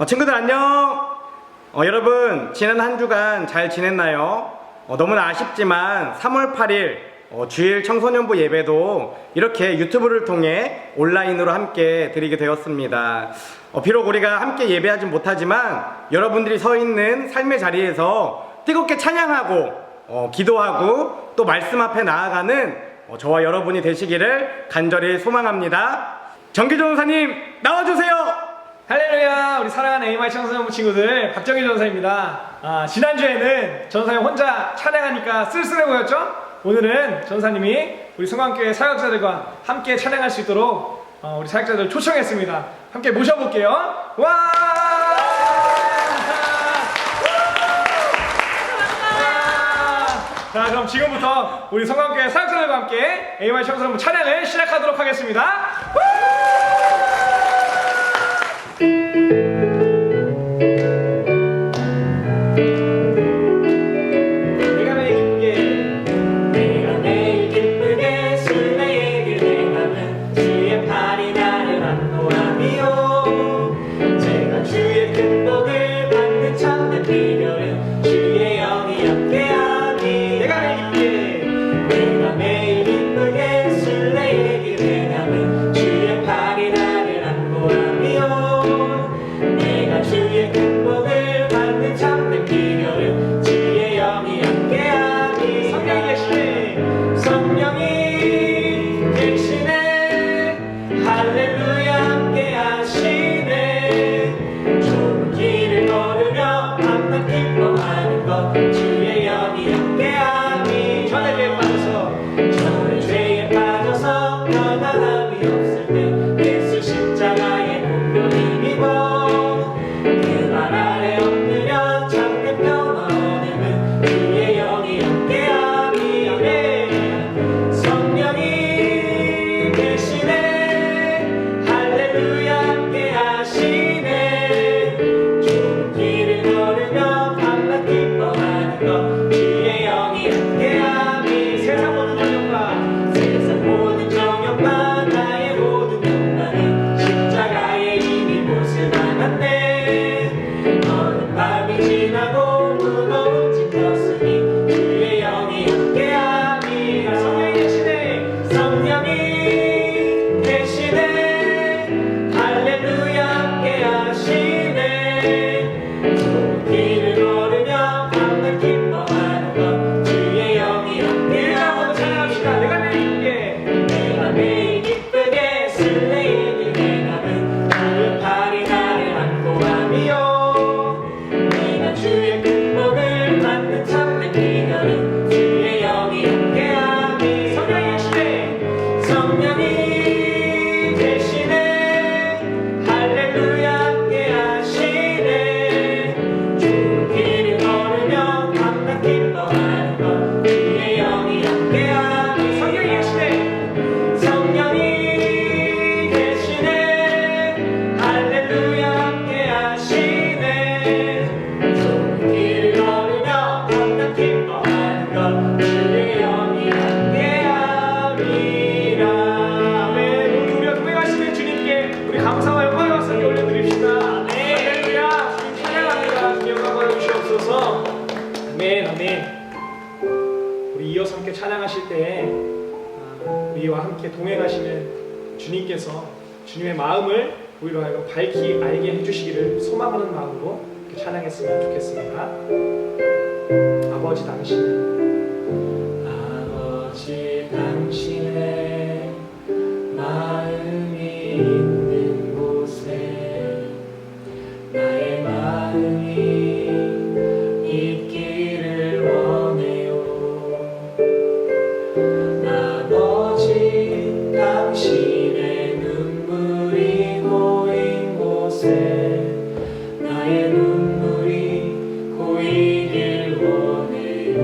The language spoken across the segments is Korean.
친구들 안녕. 여러분 지난 한 주간 잘 지냈나요? 너무나 아쉽지만 3월 8일 주일 청소년부 예배도 이렇게 유튜브를 통해 온라인으로 함께 드리게 되었습니다. 비록 우리가 함께 예배하진 못하지만 여러분들이 서 있는 삶의 자리에서 뜨겁게 찬양하고 기도하고 또 말씀 앞에 나아가는 저와 여러분이 되시기를 간절히 소망합니다. 정기 전도사님 나와주세요. 할렐루야. 우리 사랑하는 AMI 청소년부 친구들, 박정희 전사입니다. 지난주에는 전사님 혼자 찬양하니까 쓸쓸해 보였죠? 오늘은 전사님이 우리 성광교회 사역자들과 함께 찬양할 수 있도록 우리 사역자들 초청했습니다. 함께 모셔볼게요. 와! 자, 그럼 지금부터 우리 성광교회 사역자들과 함께 AMI 청소년부 찬양을 시작하도록 하겠습니다. 찬양하실 때 우리와 함께 동행하시는 주님께서 주님의 마음을 우리로 하여금 밝히 알게 해주시기를 소망하는 마음으로 이렇게 찬양했으면 좋겠습니다. 아버지 당신의 마음이 있는 곳에 나의 마음이 있기를 원해요. 아버지 당신의 눈물이 고인 곳에 나의 눈물이 고이길 원해요.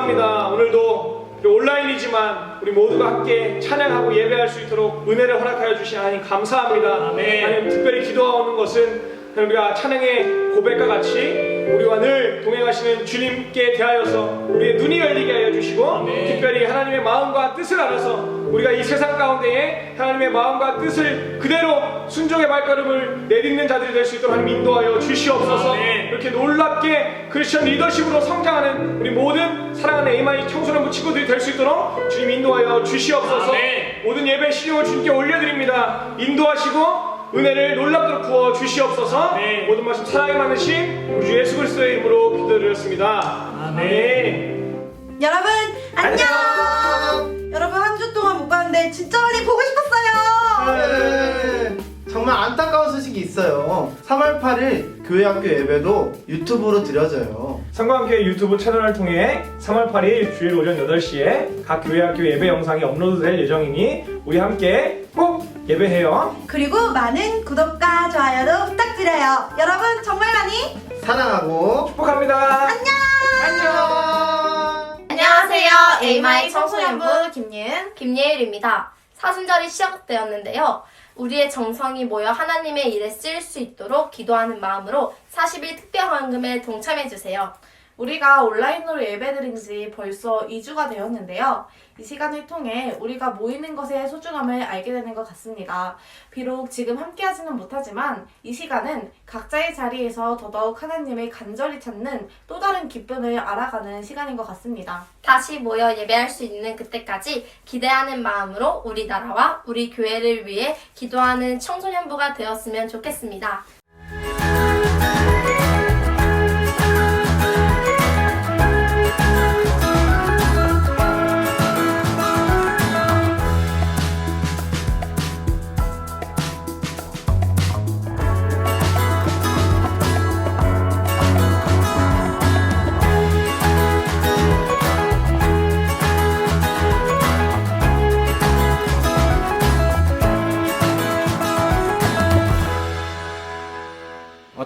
감사합니다. 오늘도 온라인이지만 우리 모두가 함께 찬양하고 예배할 수 있도록 은혜를 허락하여 주신 하나님 감사합니다. 하나님 특별히 기도하는 것은 우리가 찬양의 고백과 같이 우리와 늘 동행하시는 주님께 대하여서 우리의 눈이 열리게 하여 주시고 특별히 하나님의 마음과 뜻을 알아서 우리가 이 세상 가운데에 하나님의 마음과 뜻을 그대로 순종의 발걸음을 내딛는 자들이 될 수 있도록 하나님 인도하여 주시옵소서. 이렇게 놀랍게 크리스천 리더십으로 성장하는 우리 모든 사랑하는 AMI 청소년부 친구들이 될 수 있도록 주님 인도하여 주시옵소서. 모든 예배 신용을 주님께 올려드립니다. 인도하시고 은혜를 놀랍도록 부어 주시옵소서. 모든 말씀 사랑이 많으신 우리 주 예수 그리스도의 이름으로 기도드렸습니다. 아멘. 여러분 안녕. 여러분 한 주 동안 못 봤는데 진짜 많이 보고 싶었어요. 정말 안타까운 소식이 있어요. 3월 8일 교회학교 예배도 유튜브로 드려져요. 성광교회 유튜브 채널을 통해 3월 8일 주일 오전 8시에 각 교회학교 예배 영상이 업로드될 예정이니 우리 함께 꼭 예배해요. 그리고 많은 구독과 좋아요도 부탁드려요. 여러분 정말 많이 사랑하고 축복합니다. 안녕. 안녕하세요. AMI 청소년부 김예일입니다. 사순절이 시작되었는데요. 우리의 정성이 모여 하나님의 일에 쓰일 수 있도록 기도하는 마음으로 40일 특별헌금에 동참해주세요. 우리가 온라인으로 예배드린 지 벌써 2주가 되었는데요. 이 시간을 통해 우리가 모이는 것의 소중함을 알게 되는 것 같습니다. 비록 지금 함께하지는 못하지만 이 시간은 각자의 자리에서 더더욱 하나님을 간절히 찾는 또 다른 기쁨을 알아가는 시간인 것 같습니다. 다시 모여 예배할 수 있는 그때까지 기대하는 마음으로 우리 나라와 우리 교회를 위해 기도하는 청소년부가 되었으면 좋겠습니다.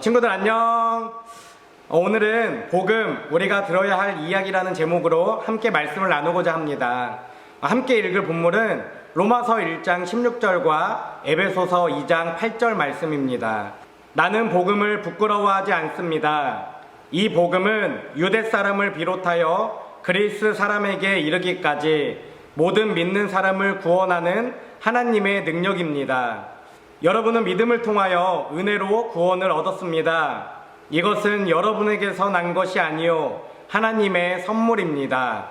친구들 안녕. 오늘은 복음 우리가 들어야 할 이야기라는 제목으로 함께 말씀을 나누고자 합니다. 함께 읽을 본문은 로마서 1장 16절과 에베소서 2장 8절 말씀입니다. 나는 복음을 부끄러워하지 않습니다. 이 복음은 유대 사람을 비롯하여 그리스 사람에게 이르기까지 모든 믿는 사람을 구원하는 하나님의 능력입니다. 여러분은 믿음을 통하여 은혜로 구원을 얻었습니다. 이것은 여러분에게서 난 것이 아니요 하나님의 선물입니다.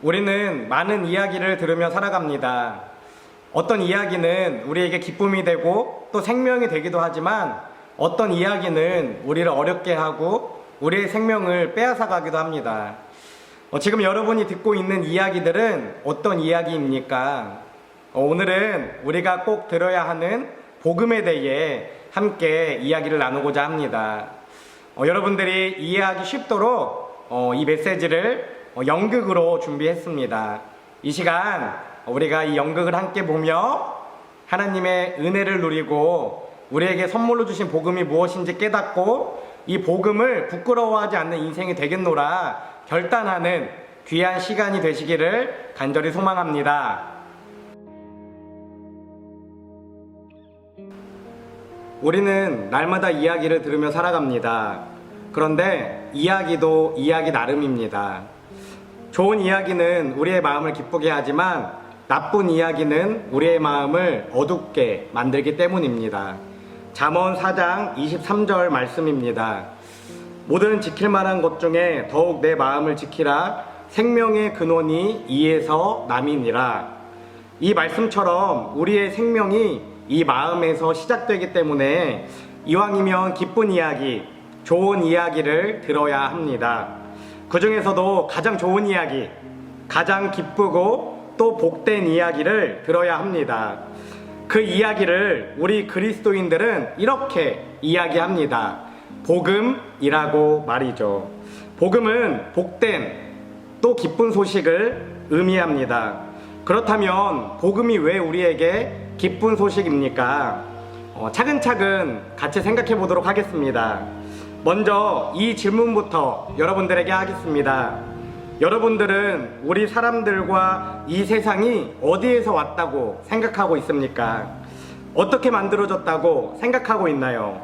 우리는 많은 이야기를 들으며 살아갑니다. 어떤 이야기는 우리에게 기쁨이 되고 또 생명이 되기도 하지만 어떤 이야기는 우리를 어렵게 하고 우리의 생명을 빼앗아가기도 합니다. 지금 여러분이 듣고 있는 이야기들은 어떤 이야기입니까? 오늘은 우리가 꼭 들어야 하는 복음에 대해 함께 이야기를 나누고자 합니다. 여러분들이 이해하기 쉽도록 이 메시지를 연극으로 준비했습니다. 이 시간 우리가 이 연극을 함께 보며 하나님의 은혜를 누리고 우리에게 선물로 주신 복음이 무엇인지 깨닫고 이 복음을 부끄러워하지 않는 인생이 되겠노라 결단하는 귀한 시간이 되시기를 간절히 소망합니다. 우리는 날마다 이야기를 들으며 살아갑니다. 그런데 이야기도 이야기 나름입니다. 좋은 이야기는 우리의 마음을 기쁘게 하지만 나쁜 이야기는 우리의 마음을 어둡게 만들기 때문입니다. 잠언 4장 23절 말씀입니다. 모든 지킬 만한 것 중에 더욱 내 마음을 지키라. 생명의 근원이 이에서 남이니라. 이 말씀처럼 우리의 생명이 이 마음에서 시작되기 때문에 이왕이면 기쁜 이야기, 좋은 이야기를 들어야 합니다. 그 중에서도 가장 좋은 이야기, 가장 기쁘고 또 복된 이야기를 들어야 합니다. 그 이야기를 우리 그리스도인들은 이렇게 이야기합니다. 복음이라고 말이죠. 복음은 복된 또 기쁜 소식을 의미합니다. 그렇다면 복음이 왜 우리에게 기쁜 소식입니까? 차근차근 같이 생각해 보도록 하겠습니다. 먼저 이 질문부터 여러분들에게 하겠습니다. 여러분들은 우리 사람들과 이 세상이 어디에서 왔다고 생각하고 있습니까? 어떻게 만들어졌다고 생각하고 있나요?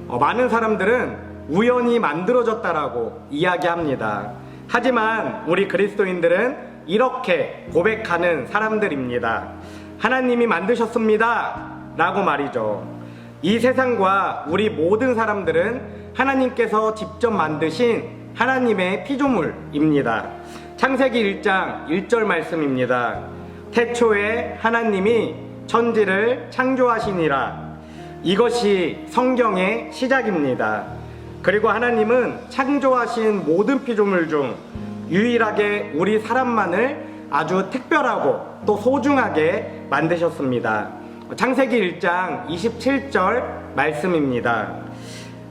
많은 사람들은 우연히 만들어졌다라고 이야기합니다. 하지만 우리 그리스도인들은 이렇게 고백하는 사람들입니다. 하나님이 만드셨습니다 라고 말이죠. 이 세상과 우리 모든 사람들은 하나님께서 직접 만드신 하나님의 피조물입니다. 창세기 1장 1절 말씀입니다. 태초에 하나님이 천지를 창조하시니라. 이것이 성경의 시작입니다. 그리고 하나님은 창조하신 모든 피조물 중 유일하게 우리 사람만을 아주 특별하고 또 소중하게 만드셨습니다. 창세기 1장 27절 말씀입니다.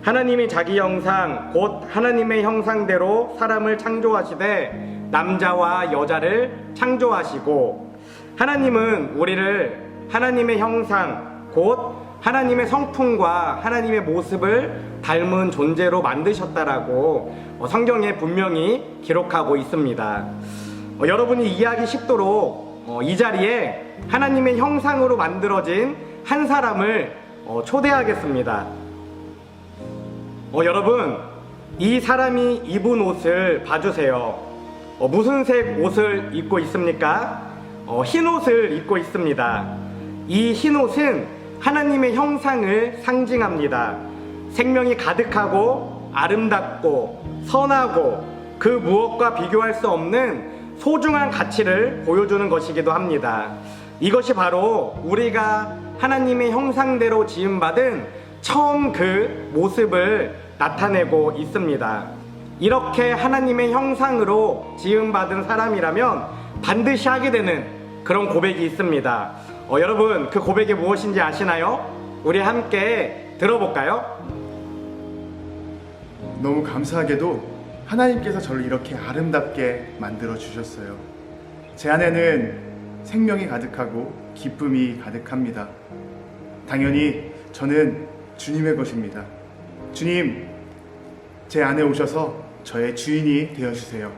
하나님이 자기 형상 곧 하나님의 형상대로 사람을 창조하시되 남자와 여자를 창조하시고, 하나님은 우리를 하나님의 형상 곧 하나님의 성품과 하나님의 모습을 닮은 존재로 만드셨다라고 성경에 분명히 기록하고 있습니다. 여러분이 이해하기 쉽도록 이 자리에 하나님의 형상으로 만들어진 한 사람을 초대하겠습니다. 여러분, 이 사람이 입은 옷을 봐주세요. 무슨 색 옷을 입고 있습니까? 흰 옷을 입고 있습니다. 이 흰 옷은 하나님의 형상을 상징합니다. 생명이 가득하고 아름답고 선하고 그 무엇과 비교할 수 없는 소중한 가치를 보여주는 것이기도 합니다. 이것이 바로 우리가 하나님의 형상대로 지음받은 처음 그 모습을 나타내고 있습니다. 이렇게 하나님의 형상으로 지음받은 사람이라면 반드시 하게 되는 그런 고백이 있습니다. 여러분, 그 고백이 무엇인지 아시나요? 우리 함께 들어볼까요? 너무 감사하게도 하나님께서 저를 이렇게 아름답게 만들어 주셨어요. 제 안에는 생명이 가득하고 기쁨이 가득합니다. 당연히 저는 주님의 것입니다. 주님, 제 안에 오셔서 저의 주인이 되어주세요.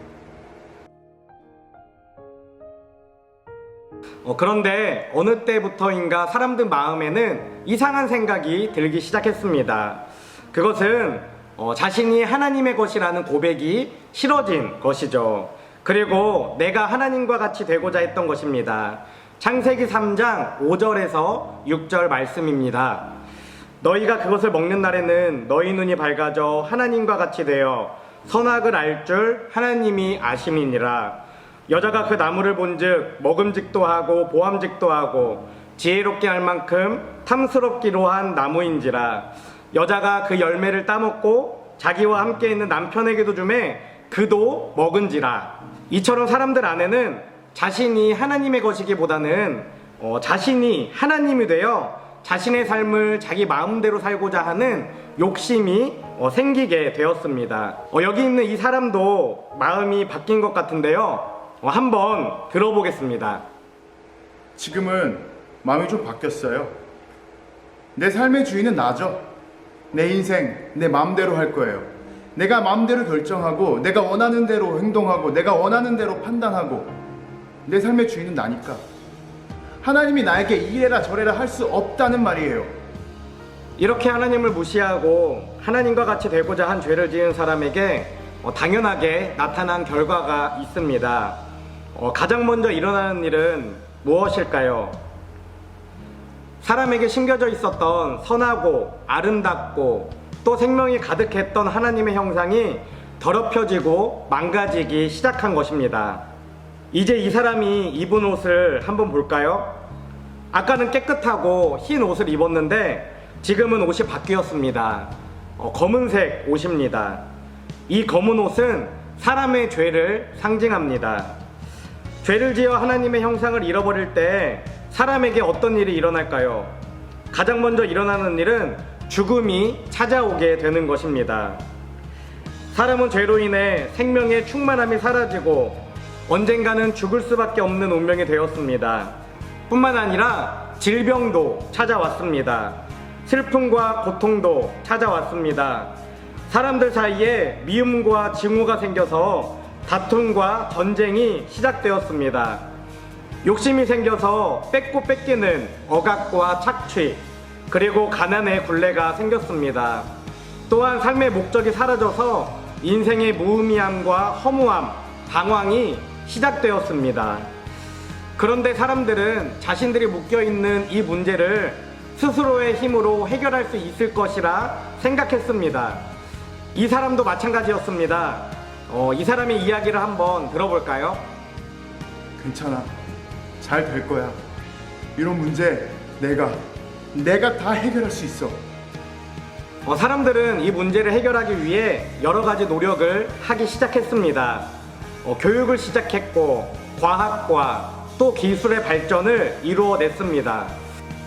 그런데 어느 때부터인가 사람들 마음에는 이상한 생각이 들기 시작했습니다. 그것은 자신이 하나님의 것이라는 고백이 싫어진 것이죠. 그리고 내가 하나님과 같이 되고자 했던 것입니다. 창세기 3장 5절에서 6절 말씀입니다. 너희가 그것을 먹는 날에는 너희 눈이 밝아져 하나님과 같이 되어 선악을 알 줄 하나님이 아심이니라. 여자가 그 나무를 본즉 먹음직도 하고 보암직도 하고 지혜롭게 할 만큼 탐스럽기로 한 나무인지라. 여자가 그 열매를 따먹고 자기와 함께 있는 남편에게도 주매 그도 먹은지라. 이처럼 사람들 안에는 자신이 하나님의 것이기보다는 자신이 하나님이 되어 자신의 삶을 자기 마음대로 살고자 하는 욕심이 생기게 되었습니다. 여기 있는 이 사람도 마음이 바뀐 것 같은데요. 한번 들어보겠습니다. 지금은 마음이 좀 바뀌었어요. 내 삶의 주인은 나죠. 내 인생, 내 마음대로 할 거예요. 내가 마음대로 결정하고 내가 원하는 대로 행동하고 내가 원하는 대로 판단하고 내 삶의 주인은 나니까 하나님이 나에게 이래라 저래라 할 수 없다는 말이에요. 이렇게 하나님을 무시하고 하나님과 같이 되고자 한 죄를 지은 사람에게 당연하게 나타난 결과가 있습니다. 가장 먼저 일어나는 일은 무엇일까요? 사람에게 심겨져 있었던 선하고 아름답고 또 생명이 가득했던 하나님의 형상이 더럽혀지고 망가지기 시작한 것입니다. 이제 이 사람이 입은 옷을 한번 볼까요? 아까는 깨끗하고 흰 옷을 입었는데 지금은 옷이 바뀌었습니다. 검은색 옷입니다. 이 검은 옷은 사람의 죄를 상징합니다. 죄를 지어 하나님의 형상을 잃어버릴 때 사람에게 어떤 일이 일어날까요? 가장 먼저 일어나는 일은 죽음이 찾아오게 되는 것입니다. 사람은 죄로 인해 생명의 충만함이 사라지고 언젠가는 죽을 수밖에 없는 운명이 되었습니다. 뿐만 아니라 질병도 찾아왔습니다. 슬픔과 고통도 찾아왔습니다. 사람들 사이에 미움과 증오가 생겨서 다툼과 전쟁이 시작되었습니다. 욕심이 생겨서 뺏고 뺏기는 억압과 착취, 그리고 가난의 굴레가 생겼습니다. 또한 삶의 목적이 사라져서 인생의 무의미함과 허무함, 방황이 시작되었습니다. 그런데 사람들은 자신들이 묶여있는 이 문제를 스스로의 힘으로 해결할 수 있을 것이라 생각했습니다. 이 사람도 마찬가지였습니다. 이 사람의 이야기를 한번 들어볼까요? 괜찮아. 잘 될 거야. 이런 문제 내가 다 해결할 수 있어. 사람들은 이 문제를 해결하기 위해 여러 가지 노력을 하기 시작했습니다. 교육을 시작했고 과학과 또 기술의 발전을 이루어냈습니다.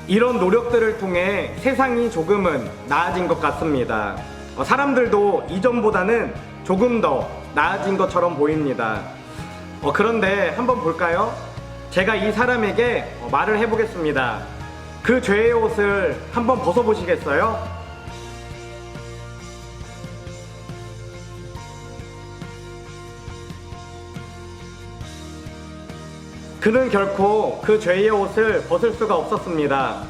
이런 노력들을 통해 세상이 조금은 나아진 것 같습니다. 사람들도 이전보다는 조금 더 나아진 것처럼 보입니다. 그런데 한번 볼까요? 제가 이 사람에게 말을 해보겠습니다. 그 죄의 옷을 한번 벗어보시겠어요? 그는 결코 그 죄의 옷을 벗을 수가 없었습니다.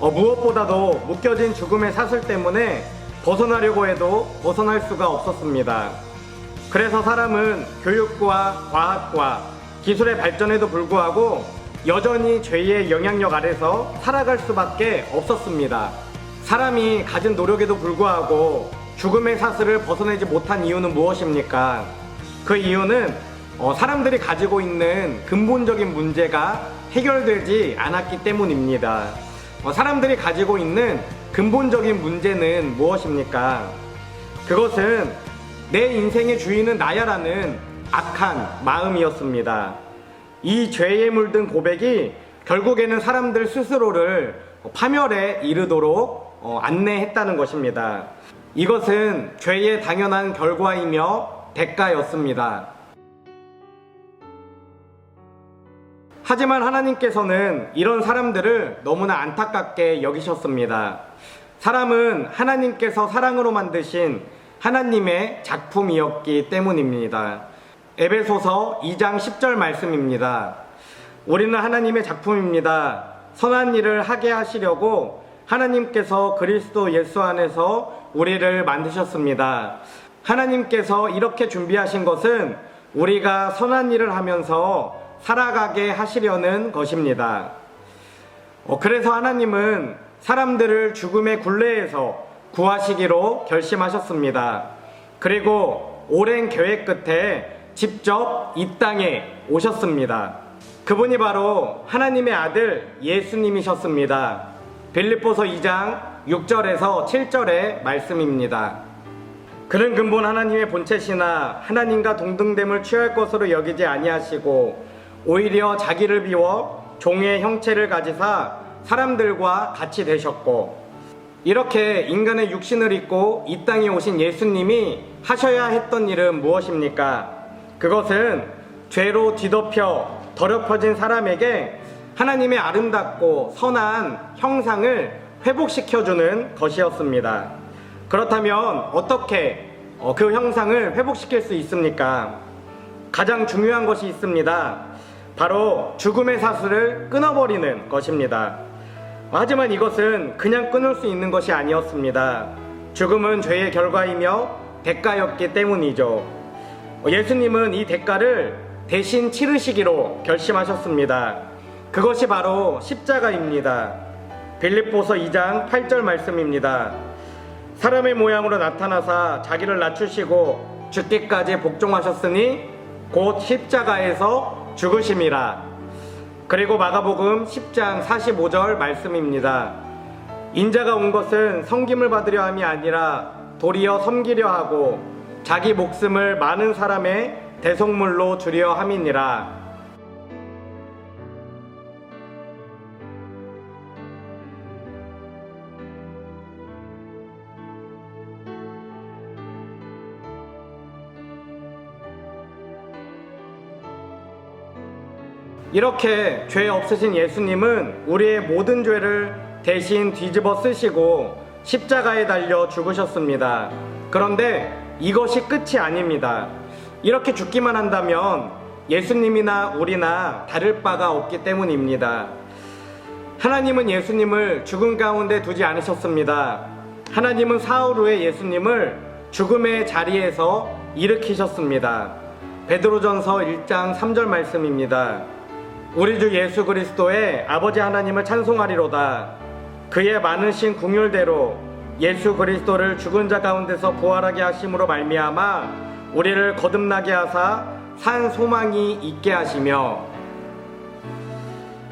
무엇보다도 묶여진 죽음의 사슬 때문에 벗어나려고 해도 벗어날 수가 없었습니다. 그래서 사람은 교육과 과학과 기술의 발전에도 불구하고 여전히 죄의 영향력 아래서 살아갈 수밖에 없었습니다. 사람이 가진 노력에도 불구하고 죽음의 사슬을 벗어내지 못한 이유는 무엇입니까? 그 이유는 사람들이 가지고 있는 근본적인 문제가 해결되지 않았기 때문입니다. 사람들이 가지고 있는 근본적인 문제는 무엇입니까? 그것은 내 인생의 주인은 나야라는 악한 마음이었습니다. 이 죄에 물든 고백이 결국에는 사람들 스스로를 파멸에 이르도록 안내했다는 것입니다. 이것은 죄의 당연한 결과이며 대가였습니다. 하지만 하나님께서는 이런 사람들을 너무나 안타깝게 여기셨습니다. 사람은 하나님께서 사랑으로 만드신 하나님의 작품이었기 때문입니다. 에베소서 2장 10절 말씀입니다. 우리는 하나님의 작품입니다. 선한 일을 하게 하시려고 하나님께서 그리스도 예수 안에서 우리를 만드셨습니다. 하나님께서 이렇게 준비하신 것은 우리가 선한 일을 하면서 살아가게 하시려는 것입니다. 그래서 하나님은 사람들을 죽음의 굴레에서 구하시기로 결심하셨습니다. 그리고 오랜 계획 끝에 직접 이 땅에 오셨습니다. 그분이 바로 하나님의 아들 예수님이셨습니다. 빌립보서 2장 6절에서 7절의 말씀입니다. 그는 근본 하나님의 본체시나 하나님과 동등됨을 취할 것으로 여기지 아니하시고 오히려 자기를 비워 종의 형체를 가지사 사람들과 같이 되셨고, 이렇게 인간의 육신을 입고 이 땅에 오신 예수님이 하셔야 했던 일은 무엇입니까? 그것은 죄로 뒤덮여 더럽혀진 사람에게 하나님의 아름답고 선한 형상을 회복시켜주는 것이었습니다. 그렇다면 어떻게 그 형상을 회복시킬 수 있습니까? 가장 중요한 것이 있습니다. 바로 죽음의 사슬을 끊어버리는 것입니다. 하지만 이것은 그냥 끊을 수 있는 것이 아니었습니다. 죽음은 죄의 결과이며 대가였기 때문이죠. 예수님은 이 대가를 대신 치르시기로 결심하셨습니다. 그것이 바로 십자가입니다. 빌립보서 2장 8절 말씀입니다. 사람의 모양으로 나타나사 자기를 낮추시고 죽기까지 복종하셨으니 곧 십자가에서 죽으심이라. 그리고 마가복음 10장 45절 말씀입니다. 인자가 온 것은 섬김을 받으려 함이 아니라 도리어 섬기려 하고 자기 목숨을 많은 사람의 대속물로 주려 함이니라. 이렇게 죄 없으신 예수님은 우리의 모든 죄를 대신 뒤집어 쓰시고 십자가에 달려 죽으셨습니다. 그런데 이것이 끝이 아닙니다. 이렇게 죽기만 한다면 예수님이나 우리나 다를 바가 없기 때문입니다. 하나님은 예수님을 죽음 가운데 두지 않으셨습니다. 하나님은 사흘 후에 예수님을 죽음의 자리에서 일으키셨습니다. 베드로전서 1장 3절 말씀입니다. 우리 주 예수 그리스도의 아버지 하나님을 찬송하리로다. 그의 많으신 긍휼대로 예수 그리스도를 죽은 자 가운데서 부활하게 하심으로 말미암아 우리를 거듭나게 하사 산 소망이 있게 하시며,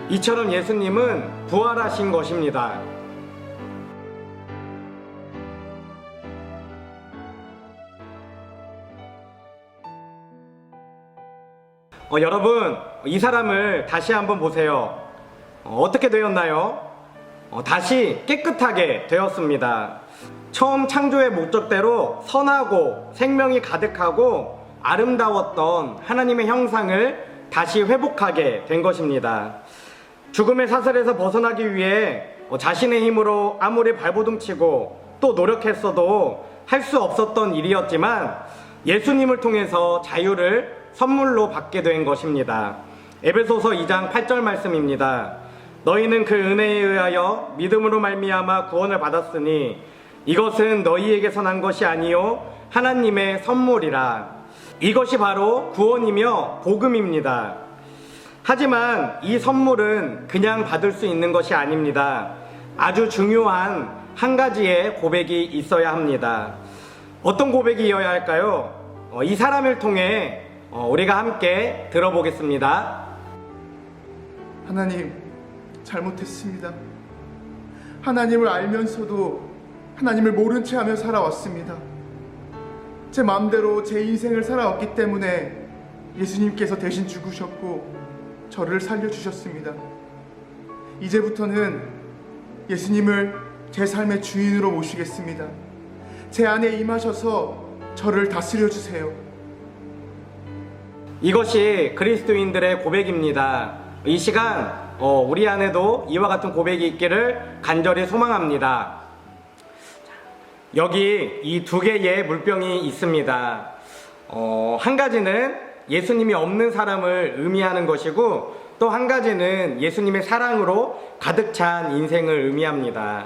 이처럼 예수님은 부활하신 것입니다. 여러분, 이 사람을 다시 한번 보세요. 어떻게 되었나요? 다시 깨끗하게 되었습니다. 처음 창조의 목적대로 선하고 생명이 가득하고 아름다웠던 하나님의 형상을 다시 회복하게 된 것입니다. 죽음의 사슬에서 벗어나기 위해 자신의 힘으로 아무리 발버둥치고 또 노력했어도 할 수 없었던 일이었지만 예수님을 통해서 자유를 선물로 받게 된 것입니다. 에베소서 2장 8절 말씀입니다. 너희는 그 은혜에 의하여 믿음으로 말미암아 구원을 받았으니 이것은 너희에게서 난 것이 아니요 하나님의 선물이라. 이것이 바로 구원이며 복음입니다. 하지만 이 선물은 그냥 받을 수 있는 것이 아닙니다. 아주 중요한 한 가지의 고백이 있어야 합니다. 어떤 고백이어야 할까요? 이 사람을 통해 우리가 함께 들어보겠습니다. 하나님, 잘못했습니다. 하나님을 알면서도 하나님을 모른 채 하며 살아왔습니다. 제 마음대로 제 인생을 살아왔기 때문에 예수님께서 대신 죽으셨고 저를 살려주셨습니다. 이제부터는 예수님을 제 삶의 주인으로 모시겠습니다. 제 안에 임하셔서 저를 다스려 주세요. 이것이 그리스도인들의 고백입니다. 이 시간 우리 안에도 이와 같은 고백이 있기를 간절히 소망합니다. 여기 이 두 개의 물병이 있습니다. 한 가지는 예수님이 없는 사람을 의미하는 것이고, 또 한 가지는 예수님의 사랑으로 가득 찬 인생을 의미합니다.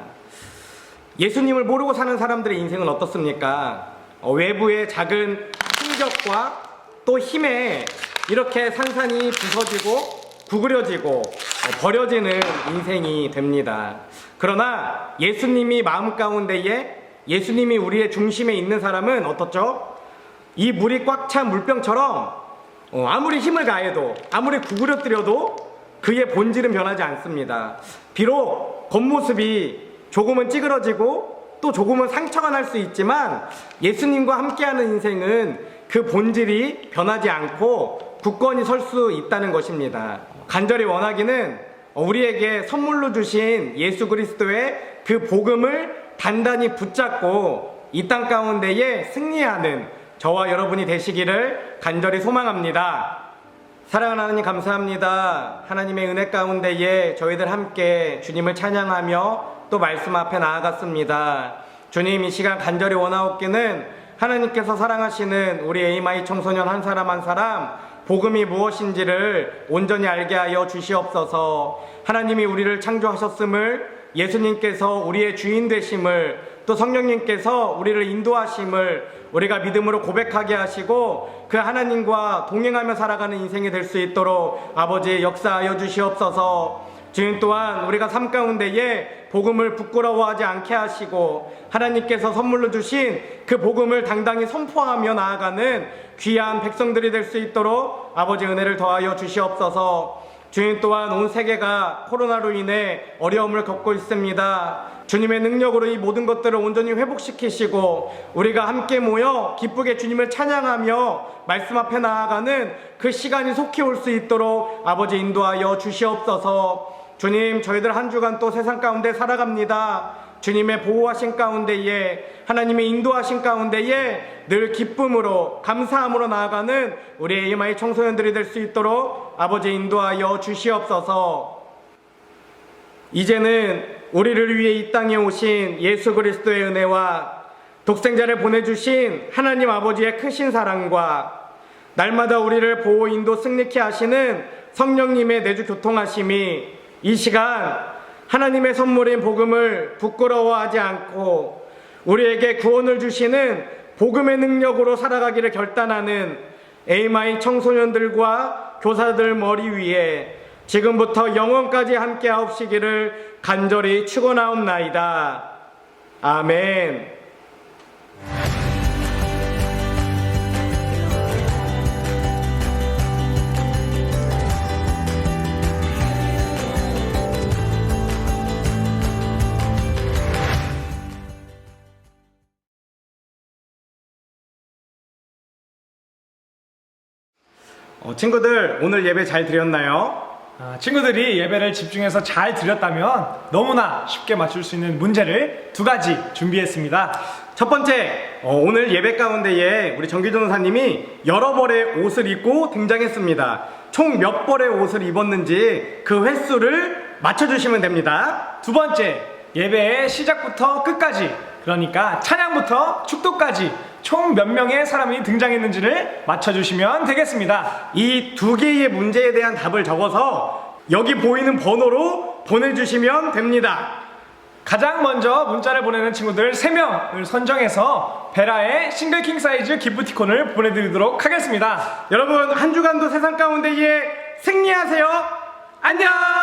예수님을 모르고 사는 사람들의 인생은 어떻습니까? 외부의 작은 충격과 또 힘에 이렇게 산산이 부서지고 구부려지고 버려지는 인생이 됩니다. 그러나 예수님이 마음 가운데에, 예수님이 우리의 중심에 있는 사람은 어떻죠? 이 물이 꽉 찬 물병처럼 아무리 힘을 가해도, 아무리 구부려뜨려도 그의 본질은 변하지 않습니다. 비록 겉모습이 조금은 찌그러지고 또 조금은 상처가 날 수 있지만 예수님과 함께하는 인생은 그 본질이 변하지 않고 굳건히 설 수 있다는 것입니다. 간절히 원하기는 우리에게 선물로 주신 예수 그리스도의 그 복음을 단단히 붙잡고 이 땅 가운데에 승리하는 저와 여러분이 되시기를 간절히 소망합니다. 사랑하는 하나님, 감사합니다. 하나님의 은혜 가운데에 저희들 함께 주님을 찬양하며 또 말씀 앞에 나아갔습니다. 주님, 이 시간 간절히 원하옵기는 하나님께서 사랑하시는 우리 에이마이 청소년 한 사람 한 사람 복음이 무엇인지를 온전히 알게 하여 주시옵소서. 하나님이 우리를 창조하셨음을, 예수님께서 우리의 주인 되심을, 또 성령님께서 우리를 인도하심을 우리가 믿음으로 고백하게 하시고 그 하나님과 동행하며 살아가는 인생이 될 수 있도록 아버지 역사하여 주시옵소서. 주님, 또한 우리가 삶 가운데에 복음을 부끄러워하지 않게 하시고 하나님께서 선물로 주신 그 복음을 당당히 선포하며 나아가는 귀한 백성들이 될 수 있도록 아버지 은혜를 더하여 주시옵소서. 주님, 또한 온 세계가 코로나로 인해 어려움을 겪고 있습니다. 주님의 능력으로 이 모든 것들을 온전히 회복시키시고 우리가 함께 모여 기쁘게 주님을 찬양하며 말씀 앞에 나아가는 그 시간이 속히 올 수 있도록 아버지 인도하여 주시옵소서. 주님, 저희들 한 주간 또 세상 가운데 살아갑니다. 주님의 보호하신 가운데에, 하나님의 인도하신 가운데에 늘 기쁨으로 감사함으로 나아가는 우리 에이마이 청소년들이 될 수 있도록 아버지 인도하여 주시옵소서. 이제는 우리를 위해 이 땅에 오신 예수 그리스도의 은혜와 독생자를 보내주신 하나님 아버지의 크신 사랑과 날마다 우리를 보호 인도 승리케 하시는 성령님의 내주 교통하심이 이 시간 하나님의 선물인 복음을 부끄러워하지 않고 우리에게 구원을 주시는 복음의 능력으로 살아가기를 결단하는 에이마이 청소년들과 교사들 머리 위에 지금부터 영원까지 함께 하옵시기를 간절히 축원하옵나이다. 아멘. 친구들, 오늘 예배 잘 드렸나요? 친구들이 예배를 집중해서 잘 드렸다면 너무나 쉽게 맞출 수 있는 문제를 2가지 준비했습니다. 첫 번째, 오늘 예배 가운데에 우리 정기 전도사님이 여러 벌의 옷을 입고 등장했습니다. 총 몇 벌의 옷을 입었는지 그 횟수를 맞춰주시면 됩니다. 2번째, 예배의 시작부터 끝까지, 그러니까 찬양부터 축도까지 총 몇 명의 사람이 등장했는지를 맞춰주시면 되겠습니다. 이 2개의 문제에 대한 답을 적어서 여기 보이는 번호로 보내주시면 됩니다. 가장 먼저 문자를 보내는 친구들 3명을 선정해서 베라의 싱글킹 사이즈 기프티콘을 보내드리도록 하겠습니다. 여러분, 한 주간도 세상 가운데에 승리하세요. 안녕!